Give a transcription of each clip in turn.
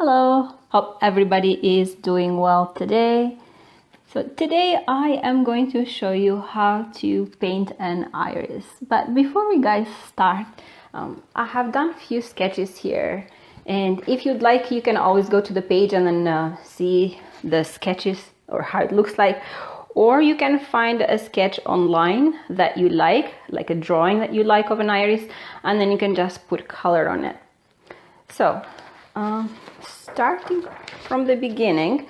Hello, hope everybody is doing well today. So today I am going to show you how to paint an iris. But before we guys start, I have done a few sketches here. And if you'd like, you can always go to the page and then see the sketches or how it looks like. Or you can find a sketch online that you like a drawing that you like of an iris, and then you can just put color on it. So, starting from the beginning,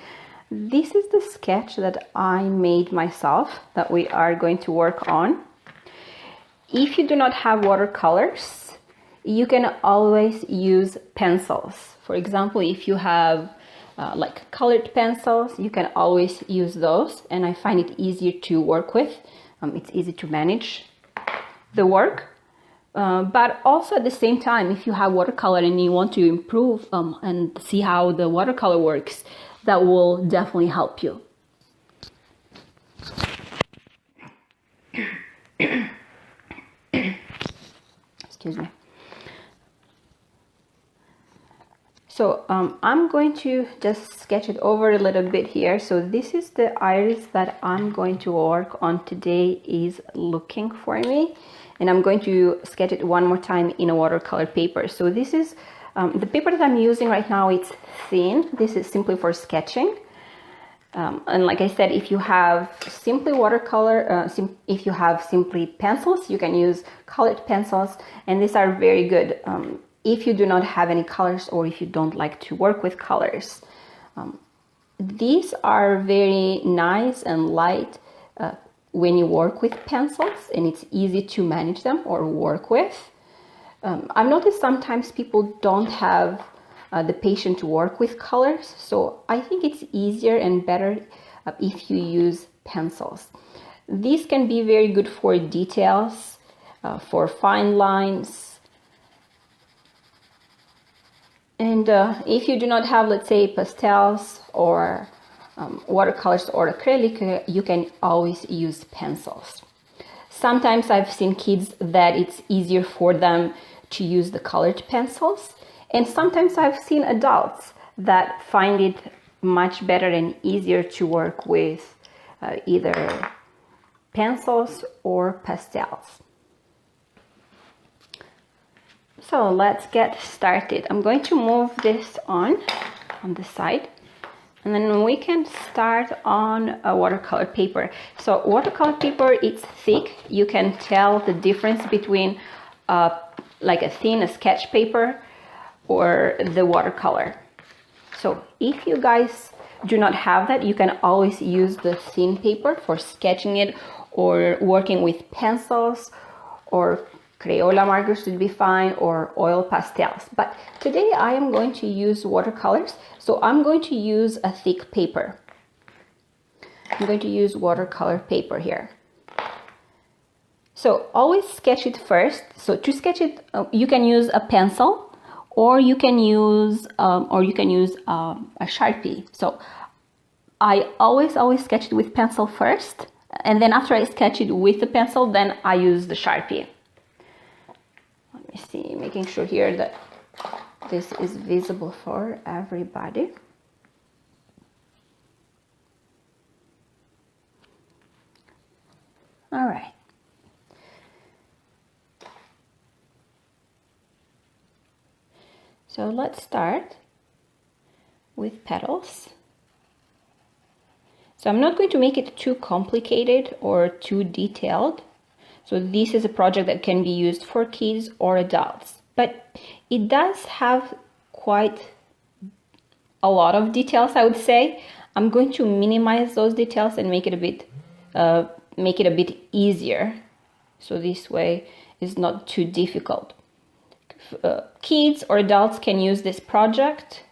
this is the sketch that I made myself that we are going to work on. If you do not have watercolors, you can always use pencils. For example, if you have like colored pencils, you can always use those, and I find it easier to work with. It's easy to manage the work. But also at the same time, if you have watercolor and you want to improve and see how the watercolor works, that will definitely help you. Excuse me. So I'm going to just sketch it over a little bit here. So this is the iris that I'm going to work on today is looking for me. And I'm going to sketch it one more time in a watercolor paper. So this is the paper that I'm using right now. It's thin. This is simply for sketching. And like I said, if you have simply watercolor, if you have simply pencils, you can use colored pencils. And these are very good if you do not have any colors or if you don't like to work with colors. These are very nice and light when you work with pencils, and it's easy to manage them or work with. I've noticed sometimes people don't have the patience to work with colors, so I think it's easier and better if you use pencils. These can be very good for details, for fine lines. And if you do not have, let's say, pastels or watercolors or acrylic, you can always use pencils. Sometimes I've seen kids that it's easier for them to use the colored pencils, and sometimes I've seen adults that find it much better and easier to work with either pencils or pastels. So let's get started. I'm going to move this on the side. And then we can start on a watercolor paper. So watercolor paper, it's thick. You can tell the difference between like a thin sketch paper or the watercolor. So if you guys do not have that, you can always use the thin paper for sketching it or working with pencils, or Crayola markers would be fine, or oil pastels. But today I am going to use watercolors, so I'm going to use a thick paper. I'm going to use watercolor paper here. So always sketch it first. So to sketch it, you can use a pencil, or you can use a Sharpie. So I always sketch it with pencil first, and then after I sketch it with the pencil, then I use the Sharpie. Let me see, making sure here that this is visible for everybody. All right. So let's start with petals. So I'm not going to make it too complicated or too detailed. So this is a project that can be used for kids or adults, but it does have quite a lot of details, I would say. I'm going to minimize those details and make it a bit easier. So this way it's not too difficult. Kids or adults can use this project.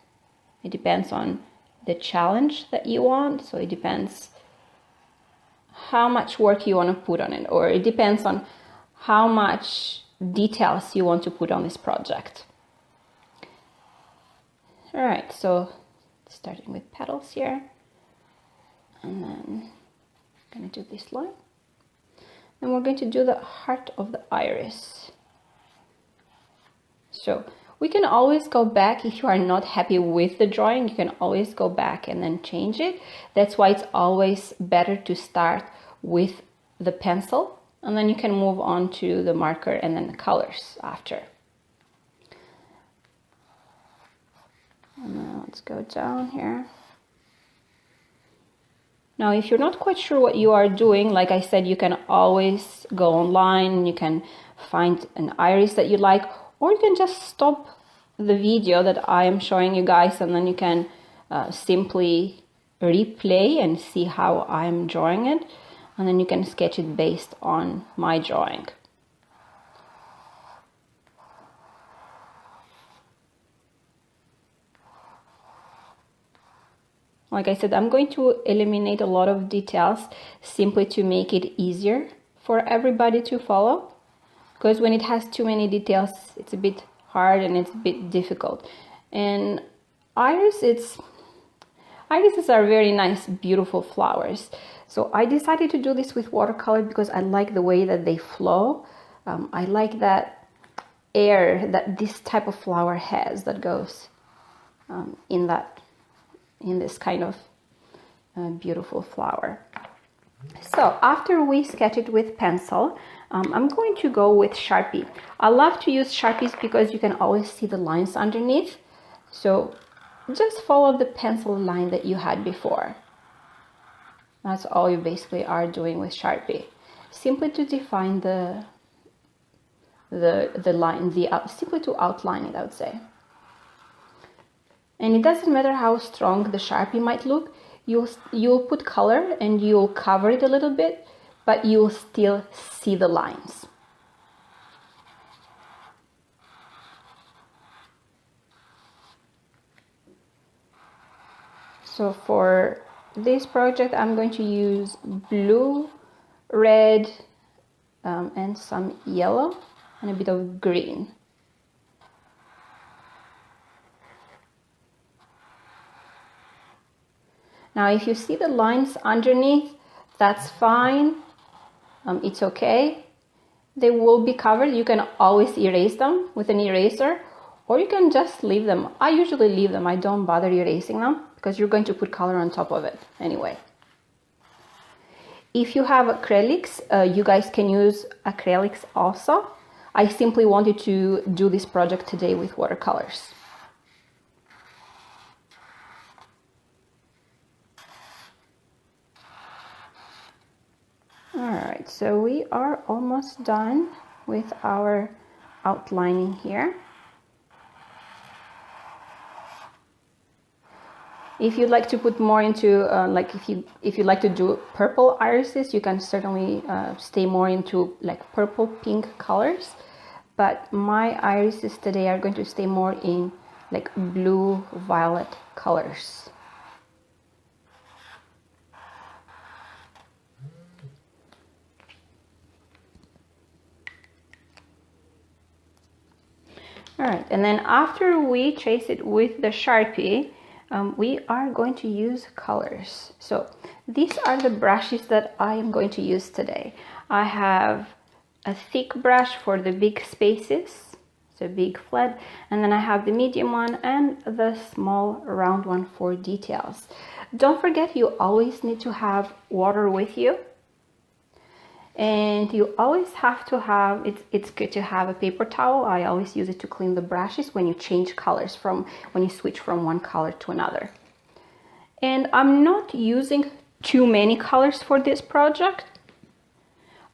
It depends on the challenge that you want. So it depends how much work you want to put on it, or it depends on how much details you want to put on this project. All right, so starting with petals here, and then I'm going to do this line, and we're going to do the heart of the iris. So We can always go back if you are not happy with the drawing. You can always go back and then change it. That's why it's always better to start with the pencil, and then you can move on to the marker and then the colors after. And now let's go down here. Now, if you're not quite sure what you are doing, like I said, you can always go online and you can find an iris that you like, or you can just stop the video that I am showing you guys, and then you can simply replay and see how I'm drawing it, and then you can sketch it based on my drawing. Like I said, I'm going to eliminate a lot of details simply to make it easier for everybody to follow, because when it has too many details, it's a bit hard and it's a bit difficult. And irises are very nice, beautiful flowers. So I decided to do this with watercolor because I like the way that they flow. I like that air that this type of flower has that goes in this kind of beautiful flower. So after we sketch it with pencil, I'm going to go with Sharpie. I love to use Sharpies because you can always see the lines underneath. So just follow the pencil line that you had before. That's all you basically are doing with Sharpie. Simply to define the line, simply to outline it, I would say. And it doesn't matter how strong the Sharpie might look, you'll put color and you'll cover it a little bit, but you'll still see the lines. So for this project, I'm going to use blue, red, and some yellow and a bit of green. Now, if you see the lines underneath, that's fine. It's okay. They will be covered. You can always erase them with an eraser, or you can just leave them. I usually leave them. I don't bother erasing them because you're going to put color on top of it anyway. If you have acrylics, you guys can use acrylics also. I simply wanted to do this project today with watercolors. Alright, so we are almost done with our outlining here. If you'd like to put more into, like if you like to do purple irises, you can certainly stay more into like purple, pink colors. But my irises today are going to stay more in like blue, violet colors. All right, and then after we trace it with the Sharpie, we are going to use colors. So these are the brushes that I am going to use today. I have a thick brush for the big spaces, so big flat, and then I have the medium one and the small round one for details. Don't forget, you always need to have water with you. And you always have to have, it's good to have a paper towel. I always use it to clean the brushes when you change colors, when you switch from one color to another. And I'm not using too many colors for this project.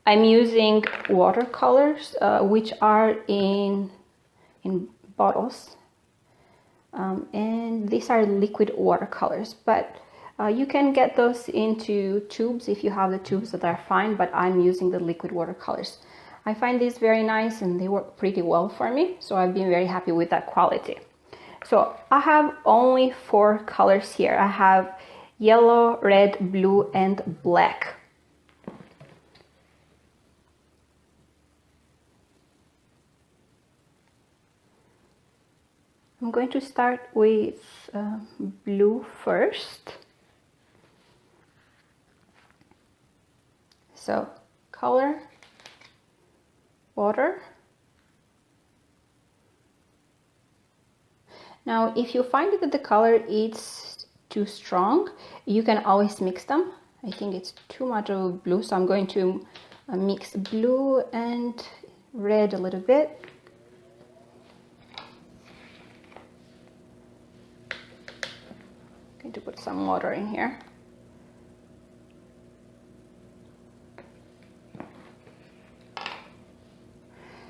I'm using watercolors, which are in bottles. And these are liquid watercolors, but you can get those into tubes if you have the tubes, that are fine, but I'm using the liquid watercolors. I find these very nice and they work pretty well for me, so I've been very happy with that quality. So I have only 4 colors here. I have yellow, red, blue, and black. I'm going to start with blue first. So color, water, Now, if you find that the color is too strong, you can always mix them. I think it's too much of blue, so I'm going to mix blue and red a little bit. Going to put some water in here.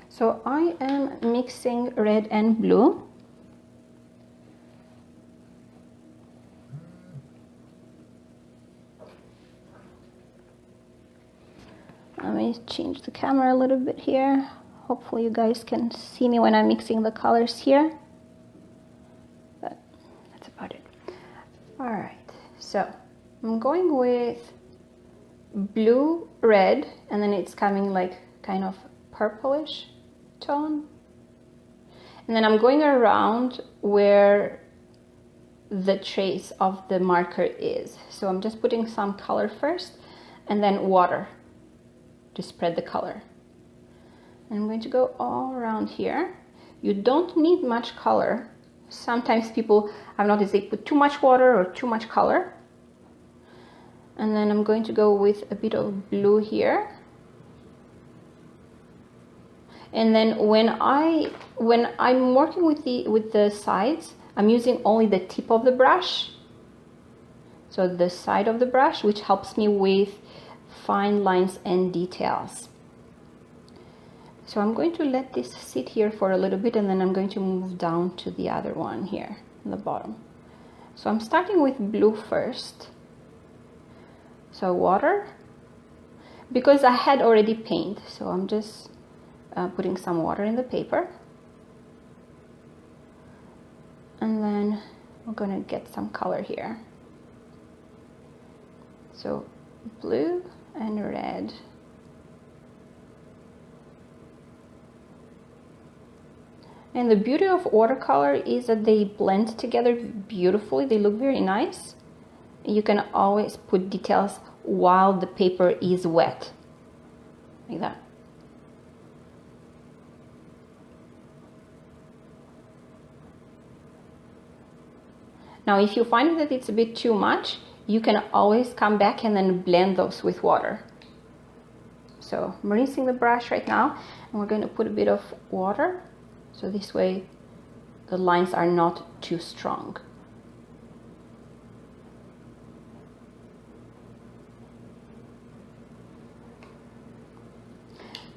So I am mixing red and blue. Let me change the camera a little bit here. Hopefully you guys can see me when I'm mixing the colors here. But that's about it. All right, so I'm going with blue, red, and then it's coming like kind of purplish tone. And then I'm going around where the trace of the marker is. So I'm just putting some color first and then water to spread the color. And I'm going to go all around here. You don't need much color. Sometimes people, I've noticed, they put too much water or too much color. And then I'm going to go with a bit of blue here. And then when I'm working with the sides, I'm using only the tip of the brush. So the side of the brush, which helps me with fine lines and details. So I'm going to let this sit here for a little bit, and then I'm going to move down to the other one here on the bottom. So I'm starting with blue first. So water, because I had already paint, so I'm just putting some water in the paper. And then we're gonna get some color here. So blue and red. And the beauty of watercolor is that they blend together beautifully. They look very nice. You can always put details while the paper is wet, like that. Now, if you find that it's a bit too much, you can always come back and then blend those with water. So I'm rinsing the brush right now, and we're going to put a bit of water, so this way the lines are not too strong.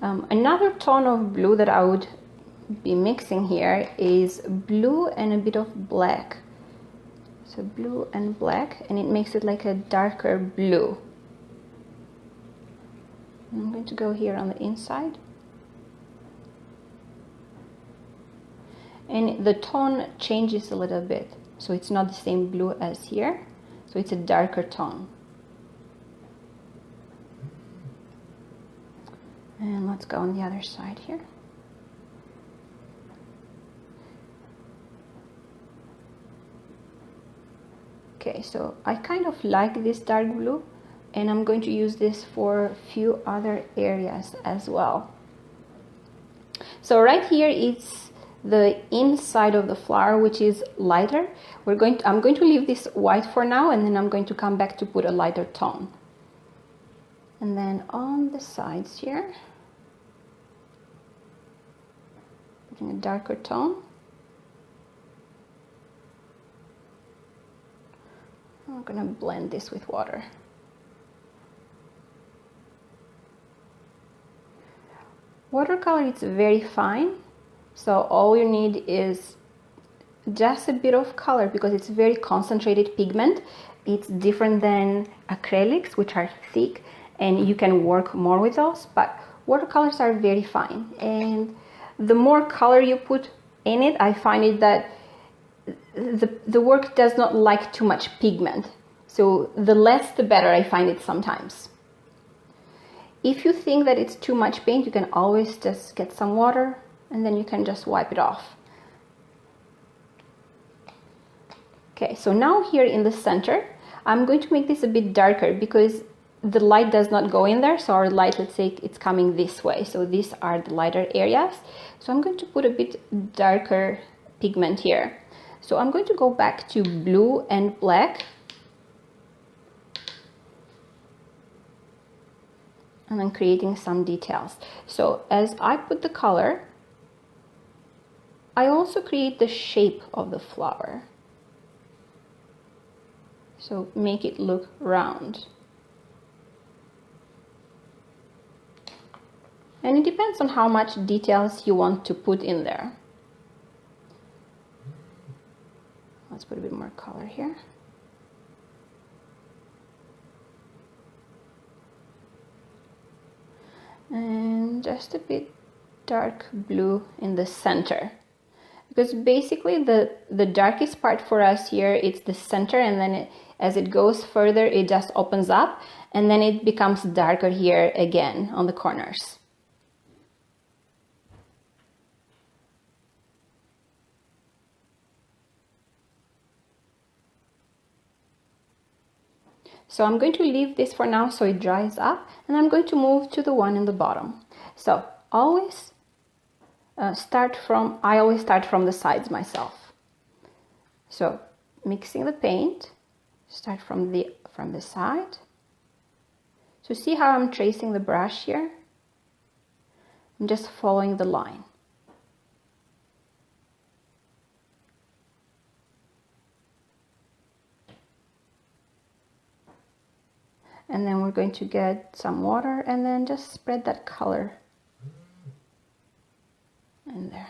Another tone of blue that I would be mixing here is blue and a bit of black. So blue and black, and it makes it like a darker blue. I'm going to go here on the inside. And the tone changes a little bit. So it's not the same blue as here. So it's a darker tone. And let's go on the other side here. Okay, so I kind of like this dark blue, and I'm going to use this for a few other areas as well. So right here it's the inside of the flower, which is lighter. I'm going to leave this white for now, and then I'm going to come back to put a lighter tone. And then on the sides here, putting a darker tone. I'm going to blend this with water. Watercolor is very fine, so all you need is just a bit of color, because it's very concentrated pigment. It's different than acrylics, which are thick, and you can work more with those, but watercolors are very fine. And the more color you put in it, I find it that the work does not like too much pigment. So the less the better, I find it sometimes. If you think that it's too much paint, you can always just get some water, and then you can just wipe it off. Okay, so now here in the center, I'm going to make this a bit darker, because the light does not go in there. So our light, let's say it's coming this way. So these are the lighter areas. So I'm going to put a bit darker pigment here. So I'm going to go back to blue and black. And then creating some details. So as I put the color, I also create the shape of the flower. So make it look round. And it depends on how much details you want to put in there. Let's put a bit more color here. And just a bit dark blue in the center, because basically the darkest part for us here, it's the center, and then as it goes further it just opens up and then it becomes darker here again on the corners. So I'm going to leave this for now so it dries up, and I'm going to move to the one in the bottom. So always I always start from the sides myself. So mixing the paint, start from the side. So see how I'm tracing the brush here? I'm just following the line. And then we're going to get some water and then just spread that color in there.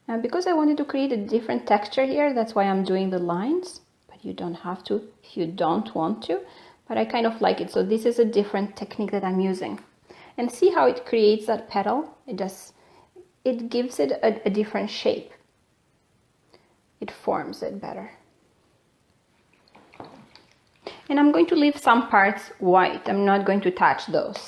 Now because I wanted to create a different texture here, that's why I'm doing the lines, but you don't have to if you don't want to, but I kind of like it. So this is a different technique that I'm using. And see how it creates that petal? It gives it a different shape. It forms it better. And I'm going to leave some parts white. I'm not going to touch those.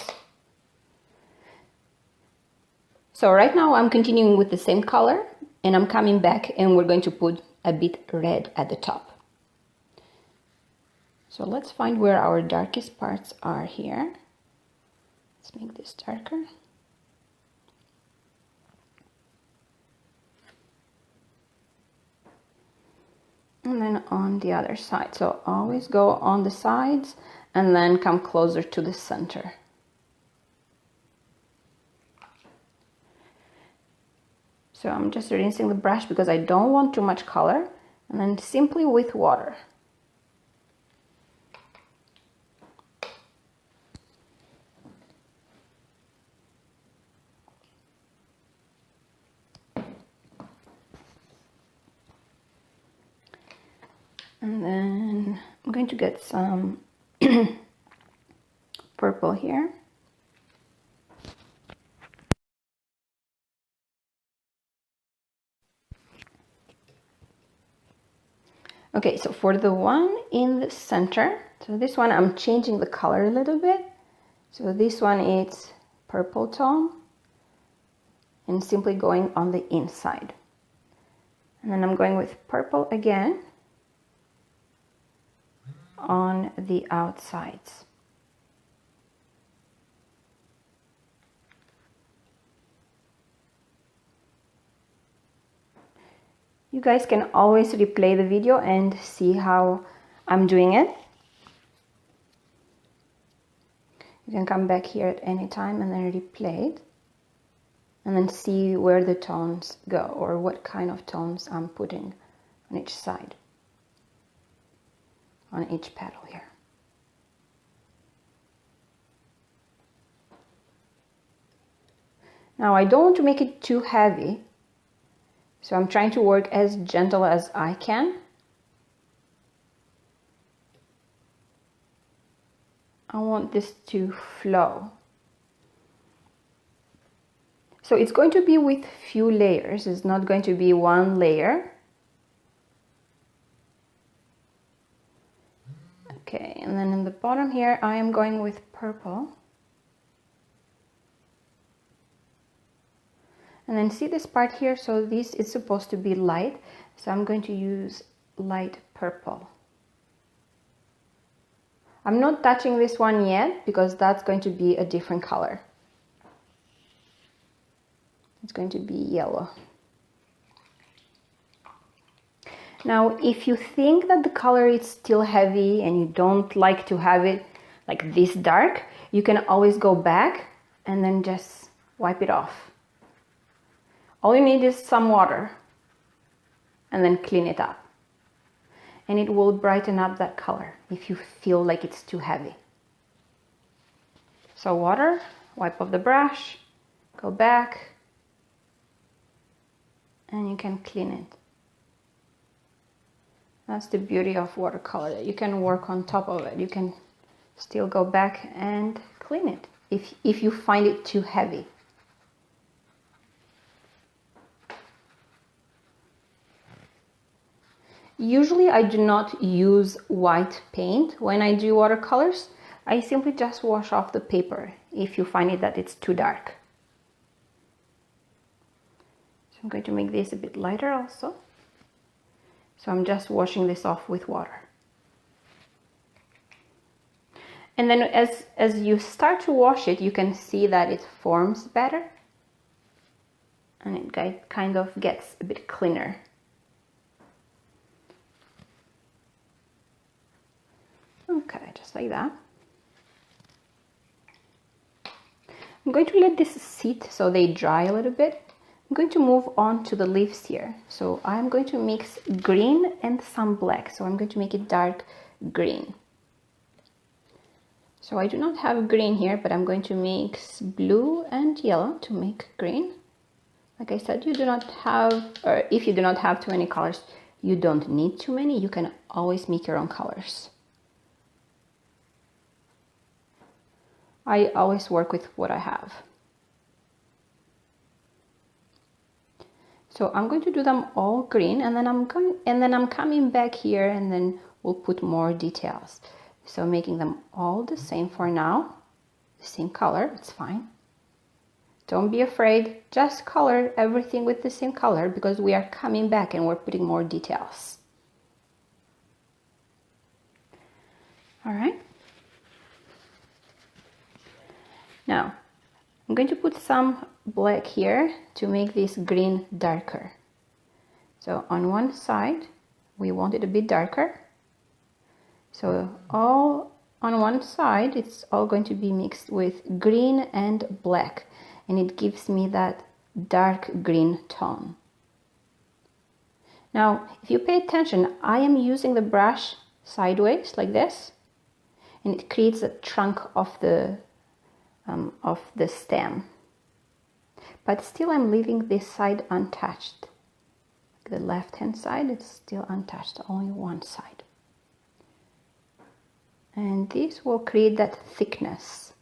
So right now I'm continuing with the same color, and I'm coming back and we're going to put a bit red at the top. So let's find where our darkest parts are here. Let's make this darker. And then on the other side. So always go on the sides and then come closer to the center. So I'm just rinsing the brush because I don't want too much color, and then simply with water. And then I'm going to get some purple here. Okay, so for the one in the center, so this one I'm changing the color a little bit. So this one is purple tone and simply going on the inside. And then I'm going with purple again on the outsides. You guys can always replay the video and see how I'm doing it. You can come back here at any time and then replay it, and then see where the tones go or what kind of tones I'm putting on each side, on each petal here. Now I don't want to make it too heavy, so I'm trying to work as gentle as I can. I want this to flow. So it's going to be with few layers, it's not going to be one layer. Okay, and then in the bottom here I am going with purple. And then see this part here, so this is supposed to be light, so I'm going to use light purple. I'm not touching this one yet because that's going to be a different color. It's going to be yellow. Now, if you think that the color is still heavy and you don't like to have it like this dark, you can always go back and then just wipe it off. All you need is some water and then clean it up. And it will brighten up that color if you feel like it's too heavy. So water, wipe off the brush, go back, and you can clean it. That's the beauty of watercolor, that you can work on top of it. You can still go back and clean it if you find it too heavy. Usually I do not use white paint when I do watercolors. I simply just wash off the paper if you find it that it's too dark. So I'm going to make this a bit lighter also. So I'm just washing this off with water. And then as you start to wash it, you can see that it forms better. And it kind of gets a bit cleaner. Okay, just like that. I'm going to let this sit so they dry a little bit. I'm going to move on to the leaves here. So I'm going to mix green and some black. So I'm going to make it dark green. So I do not have green here, but I'm going to mix blue and yellow to make green. Like I said, you do not have, or if you do not have too many colors, you don't need too many. You can always make your own colors. I always work with what I have. So I'm going to do them all green, and then I'm coming back here, and then we'll put more details. So making them all the same for now, the same color, it's fine. Don't be afraid, just color everything with the same color because we are coming back and we're putting more details. All right. Now, I'm going to put some black here to make this green darker. So on one side, we want it a bit darker. So all on one side, it's all going to be mixed with green and black, and it gives me that dark green tone. Now, if you pay attention, I am using the brush sideways like this, and it creates a trunk of the stem. But still I'm leaving this side untouched. The left hand side, it's still untouched, only one side. And this will create that thickness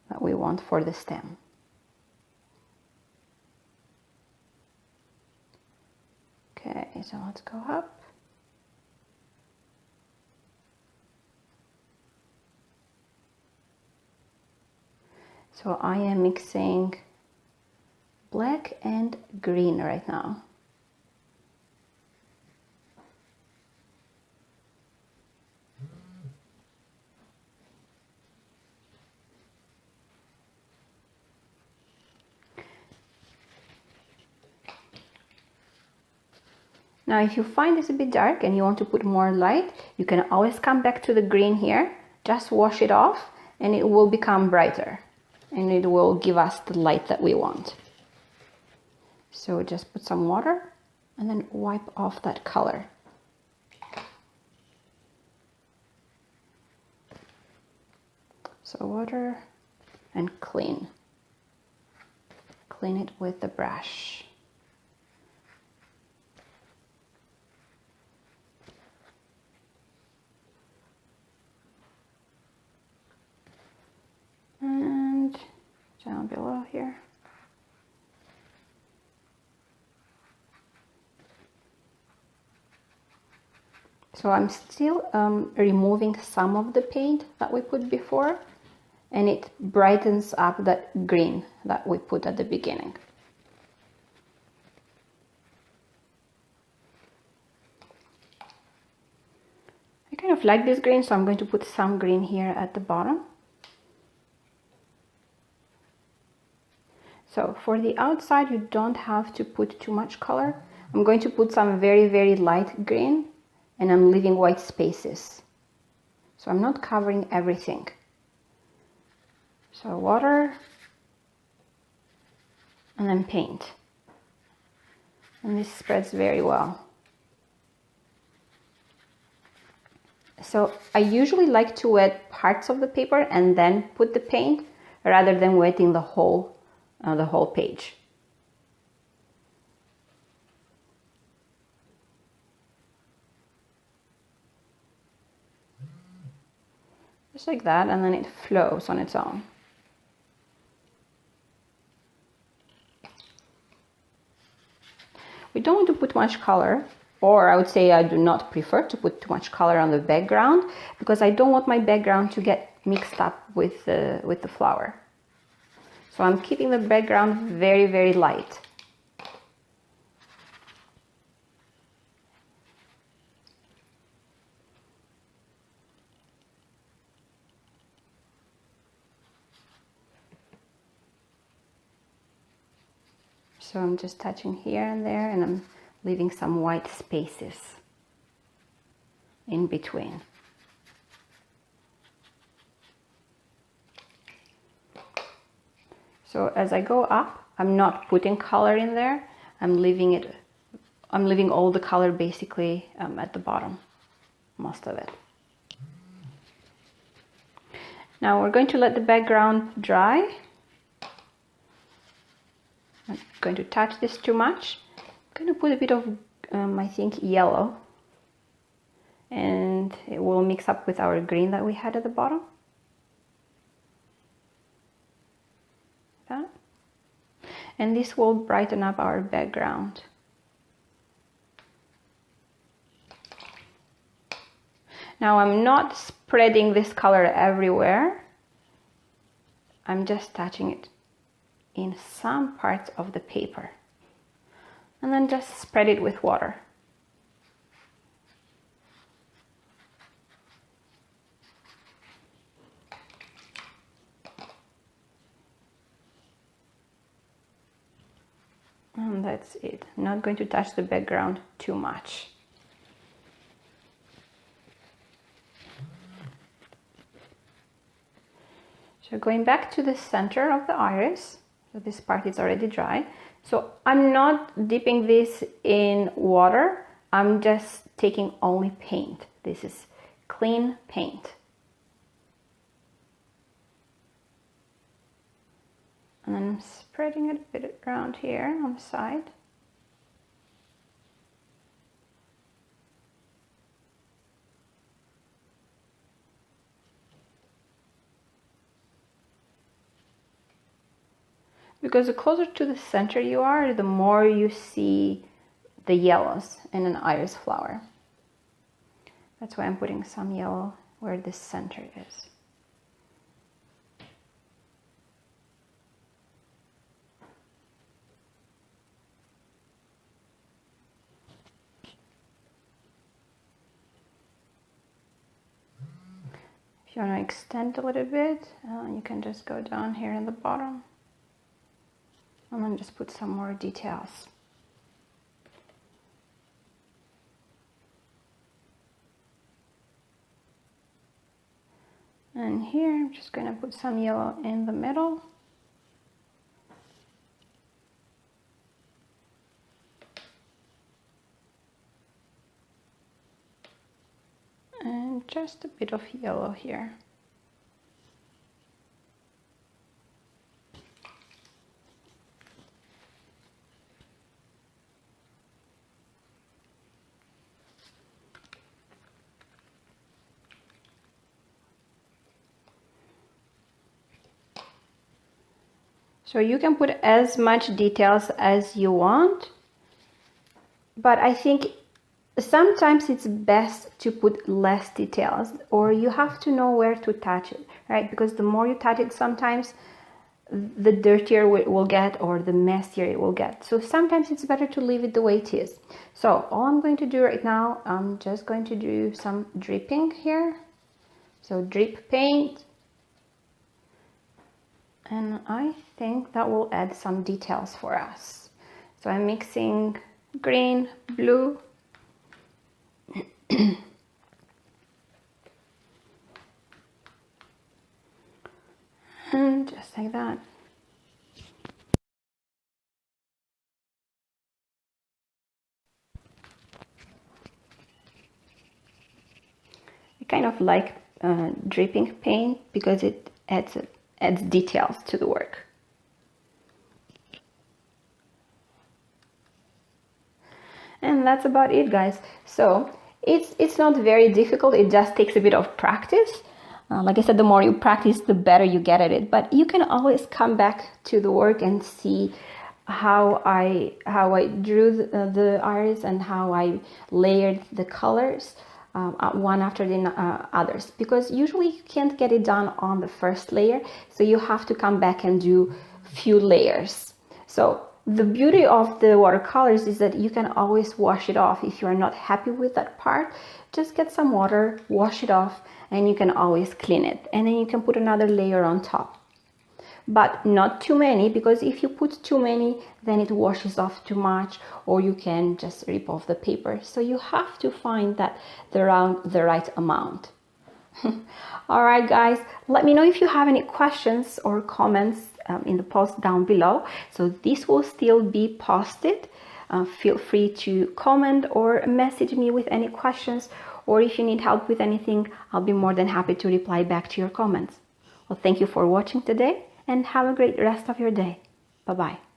that we want for the stem. Okay, so let's go up. So I am mixing black and green right now. Now, if you find this a bit dark and you want to put more light, you can always come back to the green here, just wash it off, and it will become brighter. And it will give us the light that we want. So just put some water and then wipe off that color. So water and clean. Clean it with the brush. And down below here. So I'm still removing some of the paint that we put before, and it brightens up that green that we put at the beginning. I kind of like this green, so I'm going to put some green here at the bottom. So for the outside, you don't have to put too much color. I'm going to put some very, very light green, and I'm leaving white spaces. So I'm not covering everything. So water, and then paint. And this spreads very well. So I usually like to wet parts of the paper and then put the paint, rather than wetting the whole page. Just like that, and then it flows on its own. We don't want to put much color, or I would say I do not prefer to put too much color on the background, because I don't want my background to get mixed up with the flower. So I'm keeping the background very, very light. So I'm just touching here and there, and I'm leaving some white spaces in between. So as I go up, I'm not putting color in there. I'm leaving all the color basically at the bottom, most of it. Now we're going to let the background dry. I'm not going to touch this too much. I'm going to put a bit of, I think, yellow, and it will mix up with our green that we had at the bottom. That. And this will brighten up our background. Now I'm not spreading this color everywhere. I'm just touching it in some parts of the paper, and then just spread it with water. And that's it. I'm not going to touch the background too much. So going back to the center of the iris, so this part is already dry. So I'm not dipping this in water. I'm just taking only paint. This is clean paint. And then I'm spreading it a bit around here on the side. Because the closer to the center you are, the more you see the yellows in an iris flower. That's why I'm putting some yellow where the center is. If you want to extend a little bit, you can just go down here in the bottom and then just put some more details. And here I'm just going to put some yellow in the middle. And just a bit of yellow here. So you can put as much details as you want, but I think sometimes it's best to put less details, or you have to know where to touch it, right? Because the more you touch it, sometimes the dirtier it will get, or the messier it will get. So sometimes it's better to leave it the way it is. So all I'm going to do right now, I'm just going to do some dripping here. So drip paint. And I think that will add some details for us. So I'm mixing green, blue, and just like that. I kind of like dripping paint because it adds details to the work. And that's about it, guys. So it's not very difficult. It just takes a bit of practice. Like I said, the more you practice, the better you get at it. But you can always come back to the work and see how I drew the iris and how I layered the colors one after the others, because usually you can't get it done on the first layer, so you have to come back and do few layers. So the beauty of the watercolors is that you can always wash it off. If you are not happy with that part, just get some water, wash it off, and you can always clean it, and then you can put another layer on top. But not too many, because if you put too many, then it washes off too much, or you can just rip off the paper. So you have to find that the right amount. All right, guys, let me know if you have any questions or comments in the post down below. So this will still be posted. Feel free to comment or message me with any questions, or if you need help with anything, I'll be more than happy to reply back to your comments. Well, thank you for watching today, and have a great rest of your day. Bye-bye.